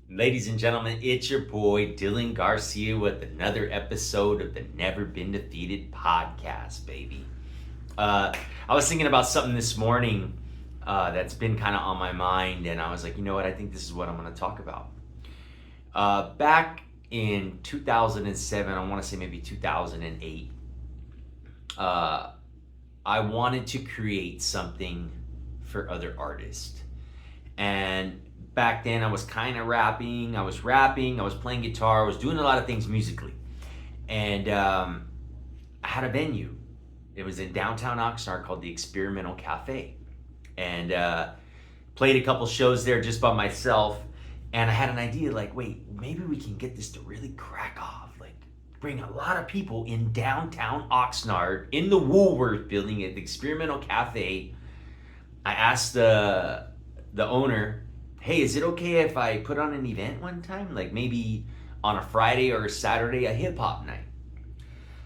Ladies and gentlemen, it's your boy Dylan Garcia with another episode of the Never Been Defeated podcast, baby. I was thinking about something this morning that's been kind of on my mind, and I was like, you know what? I think this is what I'm going to talk about. Back in 2007, I want to say maybe 2008, I wanted to create something for other artists. And back then I was kind of rapping, I was playing guitar, I was doing a lot of things musically. And I had a venue. It was in downtown Oxnard called the Experimental Cafe. And played a couple shows there just by myself. And I had an idea like, wait, maybe we can get this to really crack off. Like, bring a lot of people in downtown Oxnard in the Woolworth building at the Experimental Cafe. I asked the owner, hey, is it okay if I put on an event one time? Like maybe on a Friday or a Saturday, a hip hop night.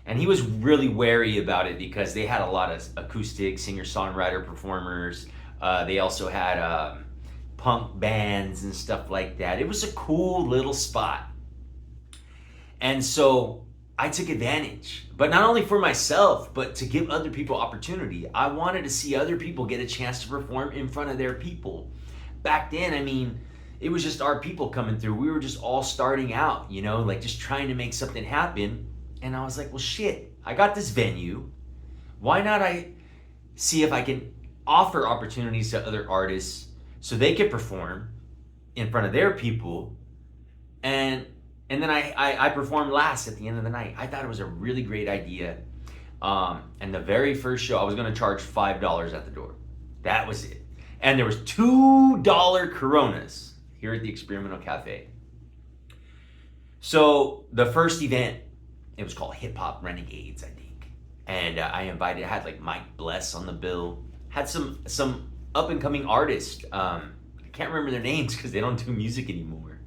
And he was really wary about it because they had a lot of acoustic singer-songwriter performers. They also had punk bands and stuff like that. It was a cool little spot. And so I took advantage, but not only for myself, but to give other people opportunity. I wanted to see other people get a chance to perform in front of their people. Back then, I mean, it was just our people coming through. We were just all starting out, you know, like just trying to make something happen. And I was like, well, shit, I got this venue. Why not I see if I can offer opportunities to other artists so they could perform in front of their people, and then I performed last at the end of the night. I thought it was a really great idea. And the very first show, I was going to charge $5 at the door. That was it. And there was $2 Coronas here at the Experimental Cafe. So the first event, it was called Hip Hop Renegades, I think. And I had like Mike Bless on the bill. Had some up and coming artists. I can't remember their names because they don't do music anymore.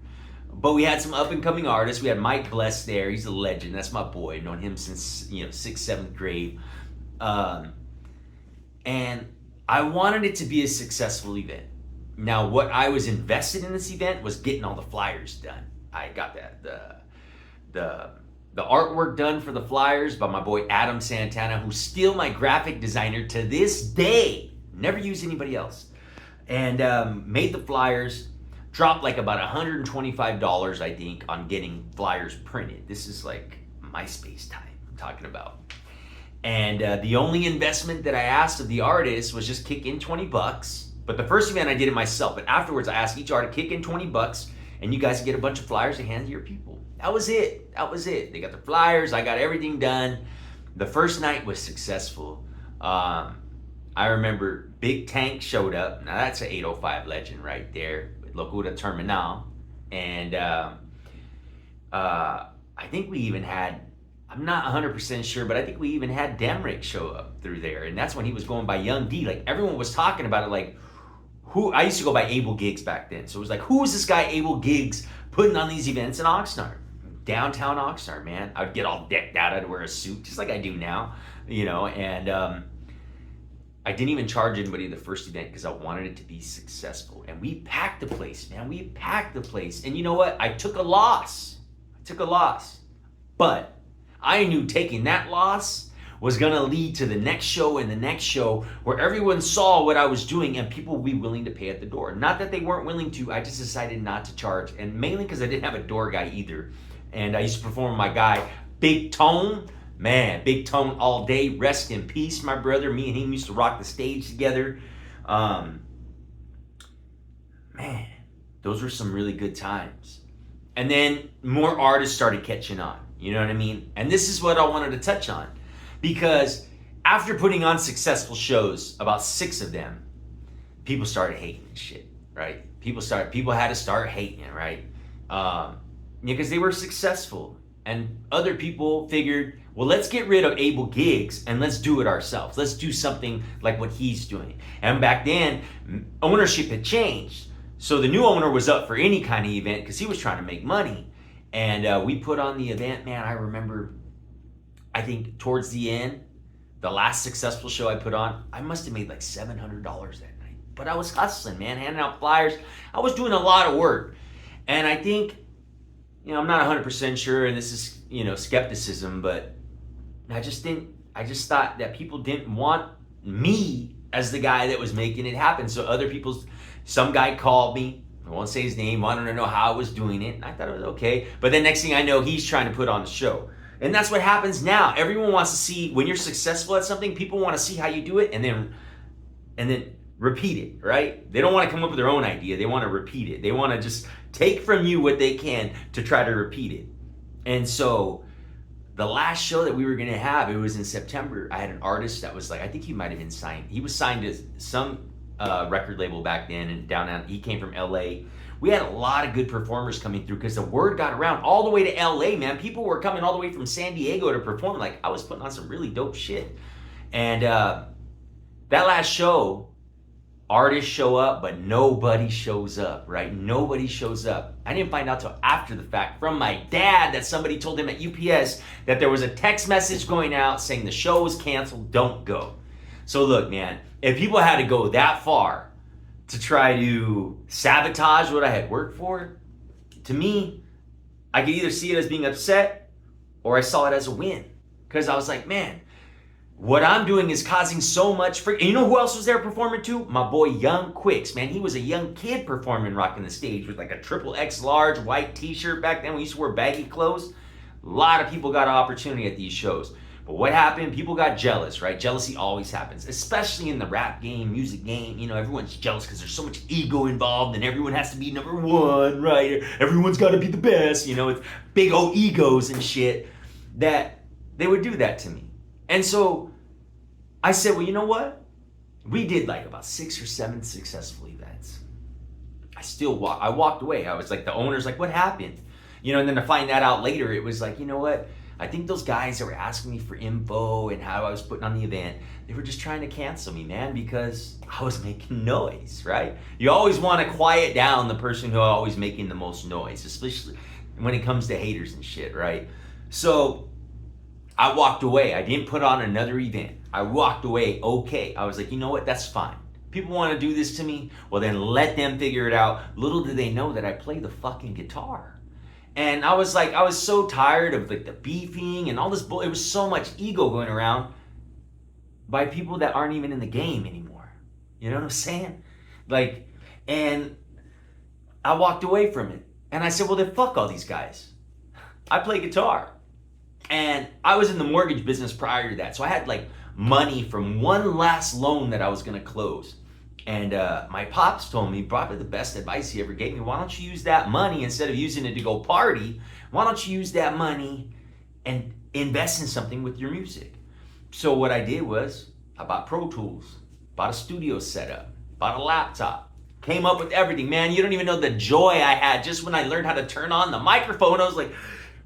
But we had some up and coming artists. We had Mike Bless there. He's a legend. That's my boy. I've known him since 6th, 7th grade. And I wanted it to be a successful event. Now, what I was invested in this event was getting all the flyers done. I got the artwork done for the flyers by my boy Adam Santana, who's still my graphic designer to this day. Never used anybody else. And made the flyers. Dropped like about $125, I think, on getting flyers printed. This is like MySpace time I'm talking about. And the only investment that I asked of the artist was just kick in $20. But the first event I did it myself. But afterwards I asked each artist, kick in $20 and you guys get a bunch of flyers to hand to your people. That was it. They got the flyers. I got everything done. The first night was successful. I remember Big Tank showed up. Now that's an 805 legend right there. Locura Terminal. And I think we even had, I'm not 100% sure, but I think we even had Demrick show up through there. And that's when he was going by Young D. Like everyone was talking about it like, I used to go by Able Gigs back then. So it was like, who is this guy Able Gigs putting on these events in Oxnard? Downtown Oxnard, man. I would get all decked out. I'd wear a suit just like I do now, and I didn't even charge anybody the first event because I wanted it to be successful. And we packed the place, man. We packed the place. And you know what? I took a loss. But I knew taking that loss was going to lead to the next show and the next show where everyone saw what I was doing and people would be willing to pay at the door. Not that they weren't willing to. I just decided not to charge. And mainly because I didn't have a door guy either. And I used to perform with my guy, Big Tone. Man, Big Tone all day. Rest in peace, my brother. Me and him used to rock the stage together. Man, those were some really good times. And then more artists started catching on. You know what I mean? And this is what I wanted to touch on. Because after putting on successful shows, about 6 of them, people started hating shit, right? People had to start hating it, right? Because they were successful. And other people figured, well, let's get rid of Able Gigs and let's do it ourselves. Let's do something like what he's doing. And back then, ownership had changed. So the new owner was up for any kind of event because he was trying to make money. And we put on the event, man. I remember, I think towards the end, the last successful show I put on, I must have made like $700 that night. But I was hustling, man, handing out flyers. I was doing a lot of work. And I think, I'm not 100% sure, and this is, skepticism, but I just thought that people didn't want me as the guy that was making it happen. So some guy called me, I won't say his name, wanted to know how I was doing it, and I thought it was okay. But then next thing I know, he's trying to put on the show. And that's what happens now. Everyone wants to see, when you're successful at something, people want to see how you do it and then repeat it, right? They don't want to come up with their own idea. They want to repeat it. They want to just take from you what they can to try to repeat it. And so the last show that we were going to have, it was in September. I had an artist that was like, I think he might have been signed. He was signed to some record label back then, and he came from LA. We had a lot of good performers coming through because the word got around all the way to LA, man. People were coming all the way from San Diego to perform. Like, I was putting on some really dope shit. And that last show, artists show up, but nobody shows up, right? Nobody shows up. I didn't find out till after the fact from my dad that somebody told him at UPS that there was a text message going out saying the show was canceled, don't go. So look, man, if people had to go that far to try to sabotage what I had worked for, to me, I could either see it as being upset or I saw it as a win. Because I was like, man, what I'm doing is causing so much and you know who else was there performing too? My boy Young Quicks, man. He was a young kid performing, rocking the stage with like a XXX large white t-shirt. Back then we used to wear baggy clothes. A lot of people got an opportunity at these shows. But what happened? People got jealous, right? Jealousy always happens, especially in the rap game, music game. Everyone's jealous because there's so much ego involved and everyone has to be number one, right? Everyone's got to be the best, it's big old egos and shit that they would do that to me. And so I said, well, you know what? We did like about 6 or 7 successful events. I walked away. I was like, the owner's like, what happened? And then to find that out later, it was like, you know what? I think those guys that were asking me for info and how I was putting on the event, they were just trying to cancel me, man, because I was making noise, right? You always want to quiet down the person who always making the most noise, especially when it comes to haters and shit, right? So I walked away. I didn't put on another event. I walked away okay. I was like, you know what? That's fine. People want to do this to me? Well, then let them figure it out. Little did they know that I play the fucking guitar. And I was so tired of like the beefing and all this bull. It was so much ego going around by people that aren't even in the game anymore. You know what I'm saying? And I walked away from it. And I said, well, then fuck all these guys. I play guitar. And I was in the mortgage business prior to that. So I had like money from one last loan that I was going to close. And my pops told me, probably the best advice he ever gave me, why don't you use that money instead of using it to go party? Why don't you use that money and invest in something with your music? So what I did was I bought Pro Tools, bought a studio setup, bought a laptop, came up with everything. Man, you don't even know the joy I had just when I learned how to turn on the microphone. I was like,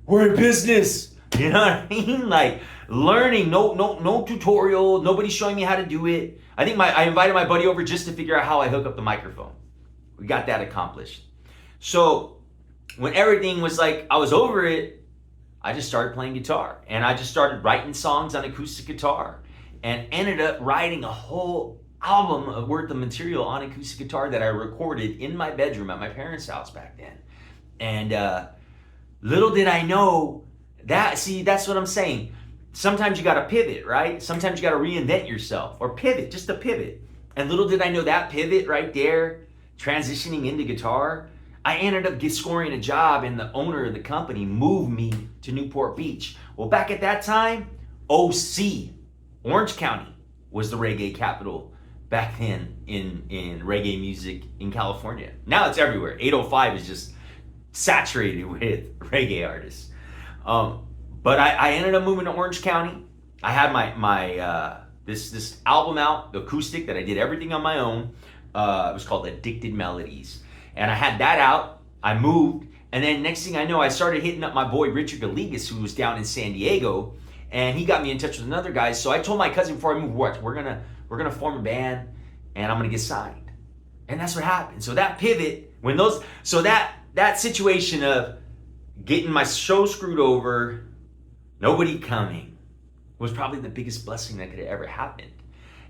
we're in business. You know what I mean? Like learning, no tutorial, nobody showing me how to do it. I think I invited my buddy over just to figure out how I hook up the microphone. We got that accomplished. So when everything was like, I was over it, I just started playing guitar. And I just started writing songs on acoustic guitar and ended up writing a whole album worth of material on acoustic guitar that I recorded in my bedroom at my parents' house back then. And little did I know that's what I'm saying. Sometimes you got to pivot, right? Sometimes you got to reinvent yourself or pivot, just a pivot. And little did I know that pivot right there, transitioning into guitar, I ended up scoring a job and the owner of the company moved me to Newport Beach. Well, back at that time, OC, Orange County, was the reggae capital back then in reggae music in California. Now it's everywhere. 805 is just saturated with reggae artists. But I ended up moving to Orange County. I had my this album out, the acoustic, that I did everything on my own. It was called Addicted Melodies. And I had that out. I moved. And then next thing I know, I started hitting up my boy Richard Galegas, who was down in San Diego. And he got me in touch with another guy. So I told my cousin before I moved, we're gonna form a band and I'm gonna get signed. And that's what happened. So that pivot, that situation of getting my show screwed over, nobody coming, was probably the biggest blessing that could have ever happened.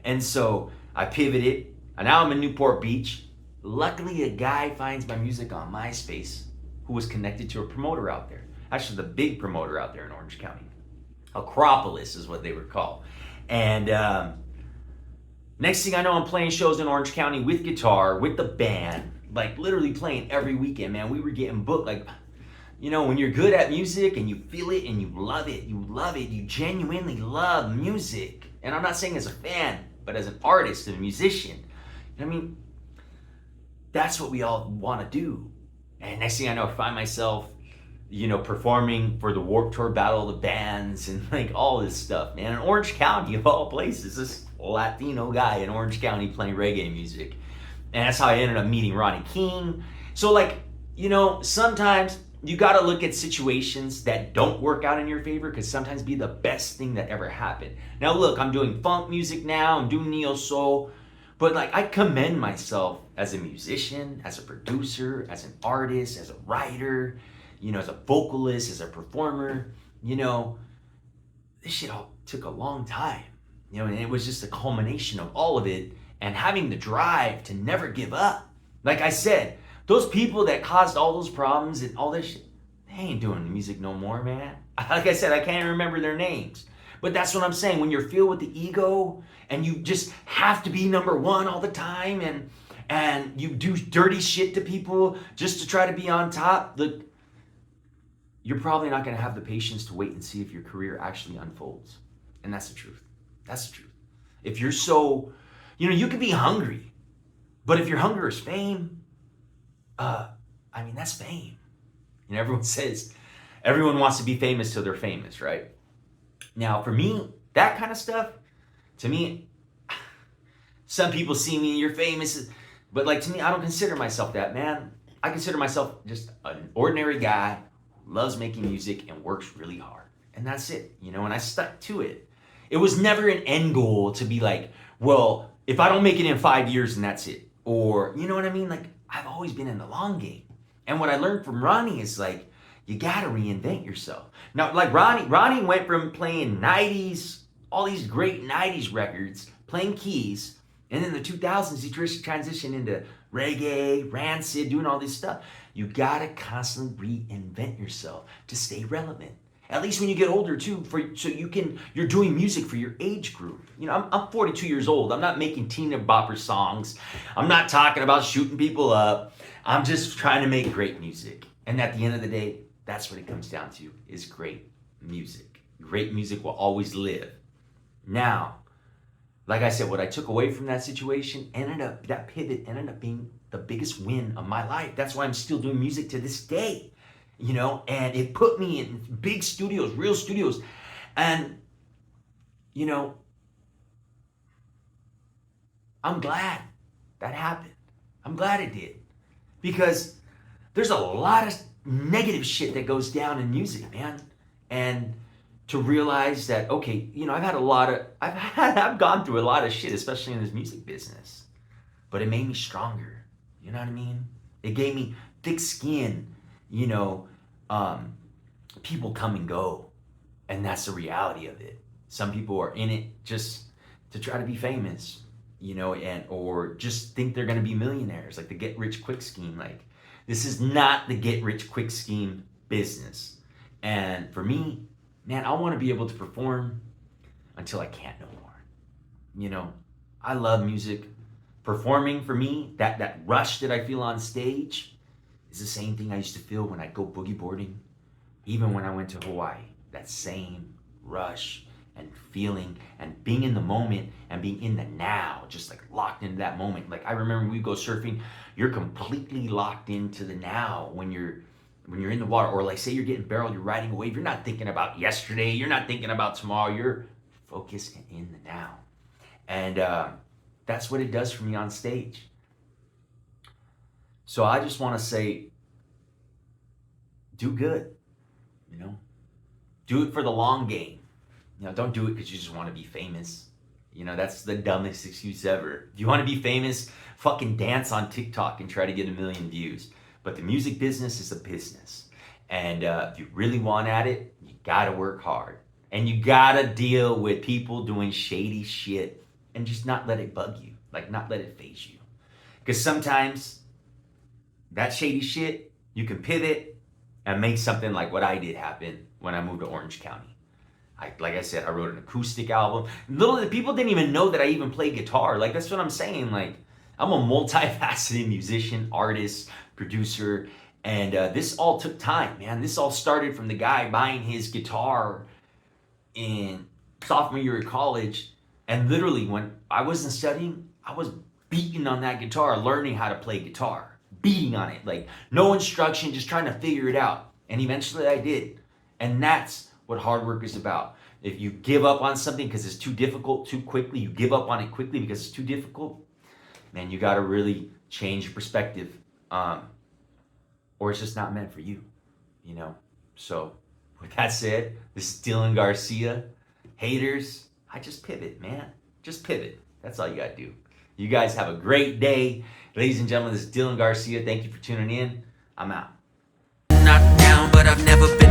And so I pivoted, and now I'm in Newport Beach. Luckily, a guy finds my music on MySpace, who was connected to a promoter out there. Actually, the big promoter out there in Orange County. Acropolis is what they were called. And next thing I know, I'm playing shows in Orange County with guitar, with the band, like literally playing every weekend, man. We were getting booked. Like, you know, when you're good at music and you feel it and you love it, you genuinely love music. And I'm not saying as a fan, but as an artist and a musician. I mean, that's what we all want to do. And next thing I know, I find myself, you know, performing for the Warped Tour Battle of the Bands and like all this stuff, man. In Orange County, of all places, this Latino guy in Orange County playing reggae music. And that's how I ended up meeting Ronnie King. So like, you know, sometimes you got to look at situations that don't work out in your favor, because sometimes be the best thing that ever happened. Now look, I'm doing funk music now, I'm doing neo soul, but like I commend myself as a musician, as a producer, as an artist, as a writer, you know, as a vocalist, as a performer. You know, this shit all took a long time, you know, and it was just a culmination of all of it and having the drive to never give up. Like I said, those people that caused all those problems and all this shit, they ain't doing music no more, man. Like I said, I can't even remember their names. But that's what I'm saying. When you're filled with the ego and you just have to be number one all the time and you do dirty shit to people just to try to be on top, look, you're probably not going to have the patience to wait and see if your career actually unfolds. And that's the truth. That's the truth. If you're so, you know, you could be hungry, but if your hunger is fame, I mean, that's fame. You know, everyone says, everyone wants to be famous till they're famous, right? Now, for me, that kind of stuff, to me, some people see me, you're famous, but like to me, I don't consider myself that, man. I consider myself just an ordinary guy who loves making music and works really hard. And that's it, you know, and I stuck to it. It was never an end goal to be like, well, if I don't make it in 5 years, then that's it. Or, you know what I mean? Like, I've always been in the long game. And what I learned from Ronnie is like, you gotta reinvent yourself. Now, like Ronnie went from playing 90s, all these great 90s records, playing keys, and in the 2000s, he transitioned into reggae, Rancid, doing all this stuff. You gotta constantly reinvent yourself to stay relevant. At least when you get older too, you're doing music for your age group. You know, I'm 42 years old. I'm not making Tina Bopper songs. I'm not talking about shooting people up. I'm just trying to make great music. And at the end of the day, that's what it comes down to, is great music. Great music will always live. Now, like I said, what I took away from that situation that pivot ended up being the biggest win of my life. That's why I'm still doing music to this day. You know, and it put me in big studios, real studios. And, you know, I'm glad that happened. I'm glad it did. Because there's a lot of negative shit that goes down in music, man. And to realize that, okay, you know, I've gone through a lot of shit, especially in this music business. But it made me stronger. You know what I mean? It gave me thick skin. You know, people come and go, and that's the reality of it. Some people are in it just to try to be famous, you know, or just think they're going to be millionaires, like the get rich quick scheme. Like, this is not the get rich quick scheme business. And for me, man, I want to be able to perform until I can't no more. You know, I love music. Performing for me, that rush that I feel on stage, is the same thing I used to feel when I go boogie boarding, even when I went to Hawaii. That same rush and feeling and being in the moment and being in the now, just like locked into that moment. Like I remember when we go surfing, you're completely locked into the now when you're in the water, or like say you're getting barreled, you're riding a wave. You're not thinking about yesterday. You're not thinking about tomorrow. You're focused and in the now. And that's what it does for me on stage. So I just want to say, do good, you know? Do it for the long game. You know, don't do it because you just want to be famous. You know, that's the dumbest excuse ever. If you want to be famous, fucking dance on TikTok and try to get 1 million views. But the music business is a business. And if you really want at it, you gotta work hard. And you gotta deal with people doing shady shit and just not let it bug you. Like, not let it faze you. Because sometimes that shady shit, you can pivot and make something like what I did happen when I moved to Orange County. Like I said, I wrote an acoustic album. Little people didn't even know that I even played guitar. Like, that's what I'm saying. Like, I'm a multifaceted musician, artist, producer, and this all took time, man. This all started from the guy buying his guitar in sophomore year of college, and literally when I wasn't studying, I was beating on that guitar, learning how to play guitar, beating on it, like no instruction, just trying to figure it out. And eventually I did. And that's what hard work is about. If you give up on something because it's too difficult too quickly, you give up on it quickly because it's too difficult, man, you got to really change your perspective, or it's just not meant for you, you know. So with that said, this is Dylan Garcia. Haters, I just pivot, man. Just pivot. That's all you got to do. You guys have a great day. Ladies and gentlemen, this is Dylan Garcia. Thank you for tuning in. I'm out. Not down, but I've never been